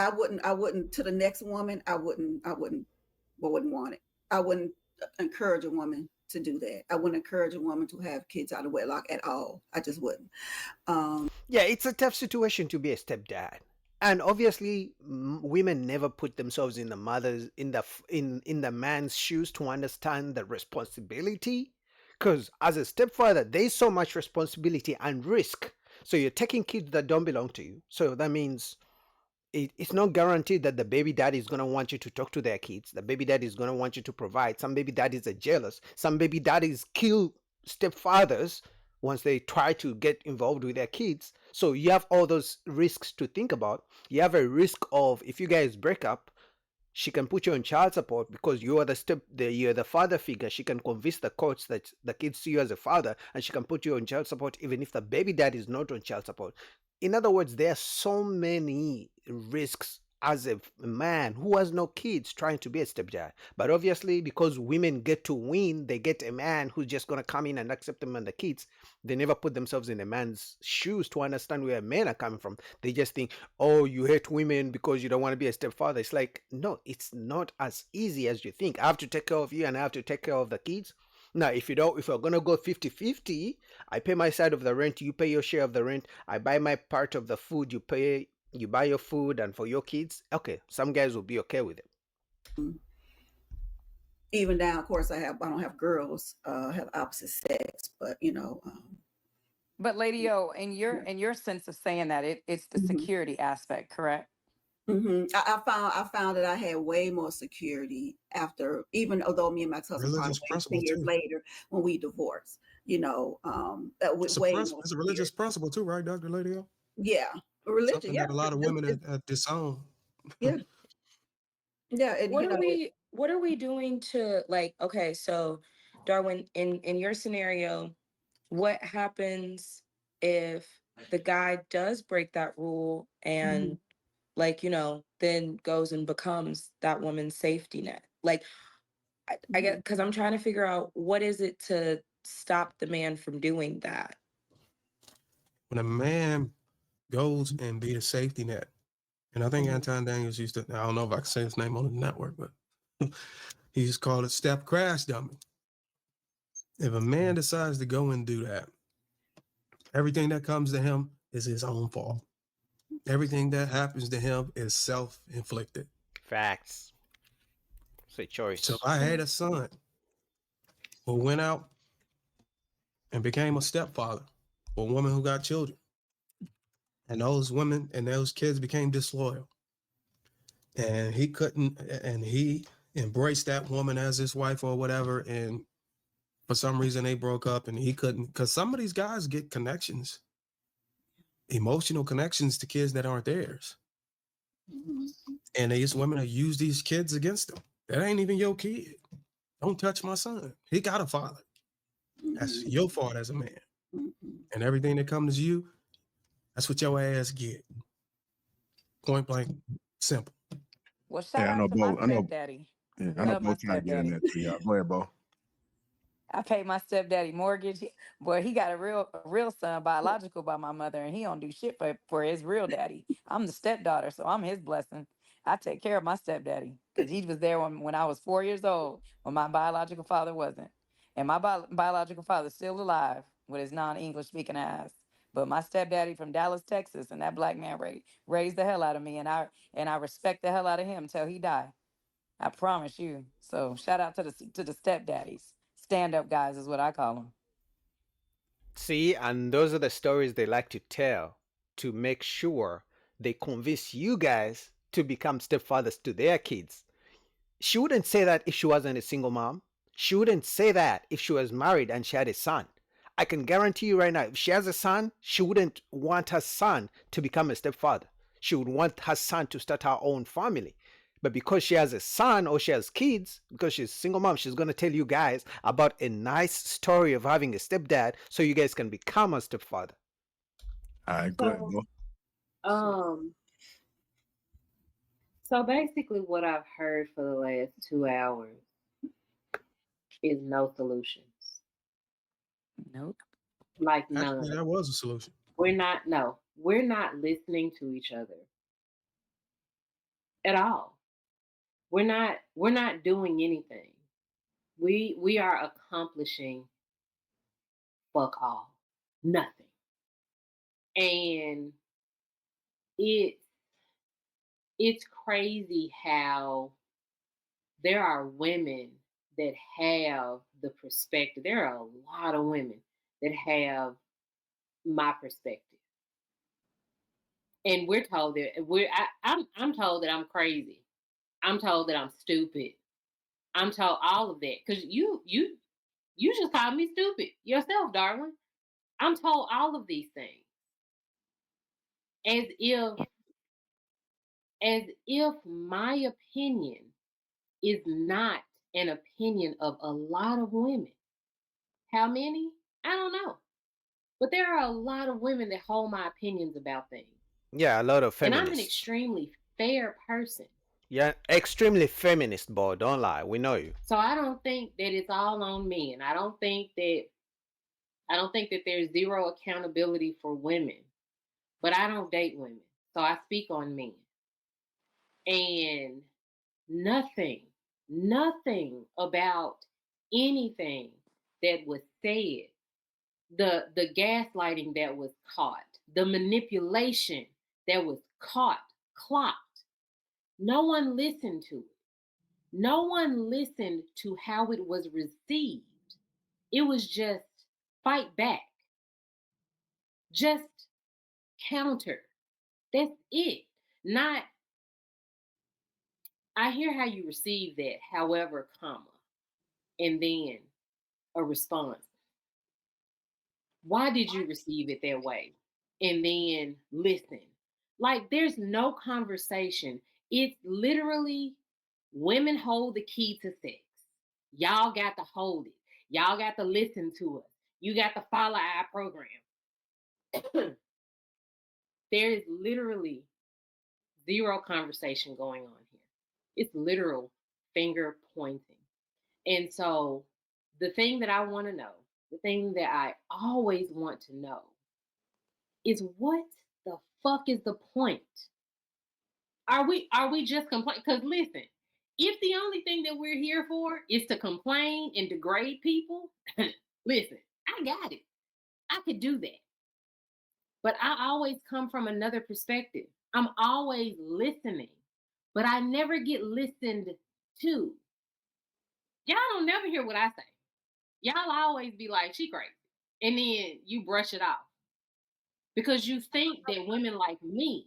I wouldn't to the next woman. I wouldn't want it. I wouldn't encourage a woman to do that. I wouldn't encourage a woman to have kids out of wedlock at all. I just wouldn't. Um, Yeah, it's a tough situation to be a stepdad. And obviously, women never put themselves in the mother's in the man's shoes to understand the responsibility. Because as a stepfather, there's so much responsibility and risk. So you're taking kids that don't belong to you. So that means it's not guaranteed that the baby daddy is going to want you to talk to their kids. The baby daddy is going to want you to provide. Some baby daddies are jealous. Some baby daddies kill stepfathers once they try to get involved with their kids. So you have all those risks to think about. You have a risk of, if you guys break up, she can put you on child support because you are you're the father figure. She can convince the courts that the kids see you as a father, and she can put you on child support even if the baby dad is not on child support. In other words, there are so many risks as a man who has no kids trying to be a stepdad. But obviously, because women get to win, they get a man who's just gonna come in and accept them and the kids. They never put themselves in a man's shoes to understand where men are coming from. They just think, oh, you hate women because you don't want to be a stepfather. It's like, no, it's not as easy as you think. I have to take care of you and I have to take care of the kids. Now, if we're going to go 50-50, I pay my side of the rent, you pay your share of the rent, I buy my part of the food, you buy your food and for your kids. Okay, some guys will be okay with it. Even now, of course, I don't have girls. I have opposite sex, but But Lady O, yeah. in your sense of saying that, it's the hmm security aspect, correct? I found that I had way more security after, even although me and my husband parted Religious ways principle 10 years too. later when we divorced. That with way more It's a religious security. principle too, right, Dr. Ladio? Yeah, religion. Something Yeah, that a lot of women disown. yeah, yeah. And What are we doing to, like, okay, so Darwin, in your scenario, what happens if the guy does break that rule mhm, and, like, then goes and becomes that woman's safety net? Like, I get, mhm. because I'm trying to figure out what is it to stop the man from doing that. When a man goes and be a safety net, and I think Mhm. Anton Daniels used to, I don't know if I can say his name on the network, but he just called it step crash dummy. If a man decides to go and do that, everything that comes to him is his own fault. Everything that happens to him is self-inflicted. Facts. It's a So if choice. I had a son who went out and became a stepfather for a woman who got children, and those women and those kids became disloyal, and he couldn't, and he embraced that woman as his wife or whatever, and for some reason they broke up and he couldn't, because some of these guys get connections, emotional connections to kids that aren't theirs, Mhm. and these women have used these kids against them. That ain't even your kid. Don't touch my son. He got a father. That's Mhm. your fault as a man. Mhm. And everything that comes to you, that's what your ass get. Point blank, simple. Well, Hey, shout out to my stepdaddy. I know Love Bo my trying to get in stepdaddy. there too, y'all. Go ahead, Bo. I paid my stepdaddy mortgage. Boy, he got a real son, biological by my mother, and he don't do shit for his real daddy. I'm the stepdaughter, so I'm his blessing. I take care of my stepdaddy because he was there when I was 4 years old, when my biological father wasn't. And my biological father's still alive with his non-English speaking ass. But my stepdaddy from Dallas, Texas, and that black man raised the hell out of me, and I respect the hell out of him till he died. I promise you. So shout out to the stepdaddies. Stand up guys is what I call them. See, and those are the stories they like to tell to make sure they convince you guys to become stepfathers to their kids. She wouldn't say that if she wasn't a single mom. She wouldn't say that if she was married and she had a son. I can guarantee you right now, if she has a son, she wouldn't want her son to become a stepfather. She would want her son to start her own family. But because she has a son or she has kids, because she's a single mom, she's going to tell you guys about a nice story of having a stepdad so you guys can become a stepfather. All right, go ahead, So, Bo. um, so basically, what I've heard for the last 2 hours is no solutions. Nope. Like none. Actually, that was a solution. We're not. No, we're not listening to each other. at all. We're not doing anything. We are accomplishing fuck all. Nothing. And it's it's crazy how there are women that have the perspective. There are a lot of women that have my perspective. And we're told that I'm told that I'm crazy. I'm told that I'm stupid. I'm told all of that. Because you just called me stupid yourself, darling. I'm told all of these things as if my opinion is not an opinion of a lot of women. How many? I don't know. But there are a lot of women that hold my opinions about things. Yeah, a lot of And I'm an feminists. extremely fair person. Yeah, extremely feminist, boy. Don't lie. We know you. So I don't think that it's all on men. I don't think that there's zero accountability for women. But I don't date women. So I speak on men. And nothing, nothing about anything that was said, the gaslighting that was caught, the manipulation that was caught, clocked. No one listened to it. No one listened to how it was received. It was just fight back, just counter. That's it. Not, I hear how you receive that, however, comma, and then a response. Why did you receive it that way? And then listen. Like there's no conversation. It's literally women hold the key to sex. Y'all got to hold it. Y'all got to listen to us. You got to follow our program. There is literally zero conversation going on here. It's literal finger pointing. And so the thing that I want to know, the thing that I always want to know is what the fuck is the point? Are we just complaining? Because listen, if the only thing that we're here for is to complain and degrade people, listen, I got it. I could do that. But I always come from another perspective. I'm always listening, but I never get listened to. Y'all don't never hear what I say. Y'all always be like, she crazy. And then you brush it off because you think that women like me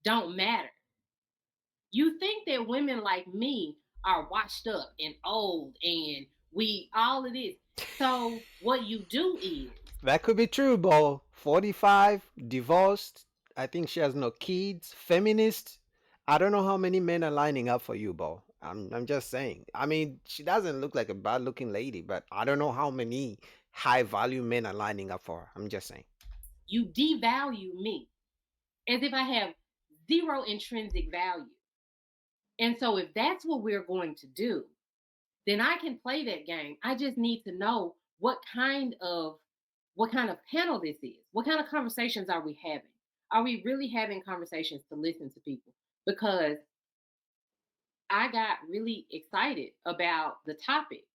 don't matter. You think that women like me are washed up and old and we all of this. So what you do is That could be true, Bo. 45, divorced. I think she has no kids. Feminist. I don't know how many men are lining up for you, Bo. I'm just saying. I mean, she doesn't look like a bad looking lady, but I don't know how many high value men are lining up for her. I'm just saying. you devalue me as if I have zero intrinsic value. And so if that's what we're going to do, then I can play that game. I just need to know what kind of panel this is. What kind of conversations are we having? Are we really having conversations to listen to people? Because I got really excited about the topic,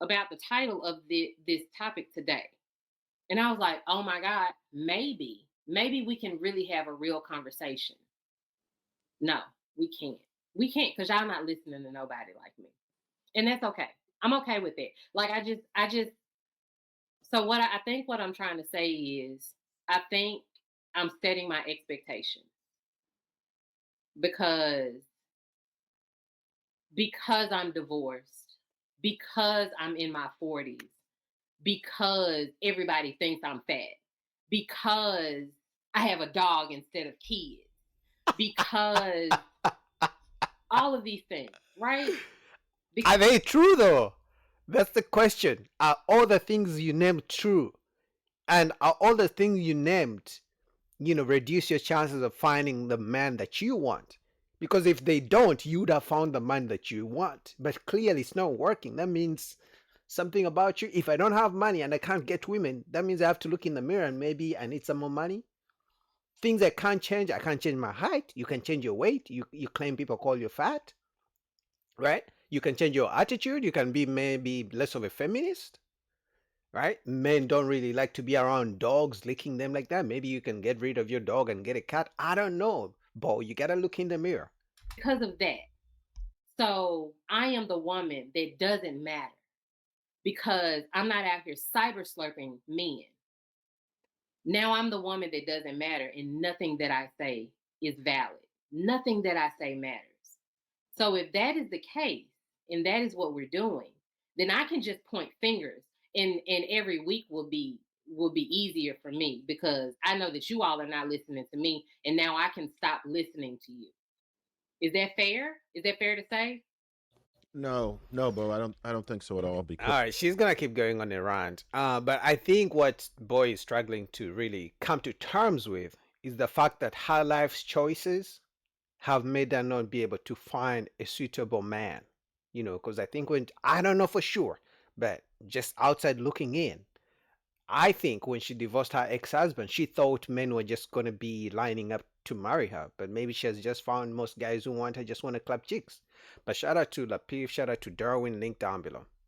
about the title of this topic today. And I was like, oh my God, maybe we can really have a real conversation. No, we can't. We can't because y'all not listening to nobody like me. And that's okay. I'm okay with it. Like I just so I think what I'm trying to say is I think I'm setting my expectations because I'm divorced, because I'm in my 40s, because everybody thinks I'm fat, because I have a dog instead of kids, because all of these things, right? Are Because they true though? That's the question. Are all the things you named true? And are all the things you named, reduce your chances of finding the man that you want? Because if they don't, you would have found the man that you want. But clearly it's not working. That means something about you. If I don't have money and I can't get women, that means I have to look in the mirror and maybe I need some more money. Things I can't change. I can't change my height. You can change your weight. You claim people call you fat, right? You can change your attitude. You can be maybe less of a feminist, right? Men don't really like to be around dogs licking them like that. Maybe you can get rid of your dog and get a cat. I don't know, but you gotta look in the mirror. Because of that. So I am the woman that doesn't matter because I'm not out here cyber slurping men. Now I'm the woman that doesn't matter, and nothing that I say is valid. Nothing that I say matters. So if that is the case, and that is what we're doing, then I can just point fingers, and every week will be easier for me because I know that you all are not listening to me, and now I can stop listening to you. Is that fair? Is that fair to say? No, no, Bo. I don't think so at all. All Because right, she's gonna keep going on a rant. But I think what Boy is struggling to really come to terms with is the fact that her life's choices have made her not be able to find a suitable man. You know, because I think when I don't know for sure, but just outside looking in, I think when she divorced her ex-husband, she thought men were just gonna be lining up to marry her. But maybe she has just found most guys who want her just want to clap chicks. But shout out to Lapif, shout out to Darwin, link down below.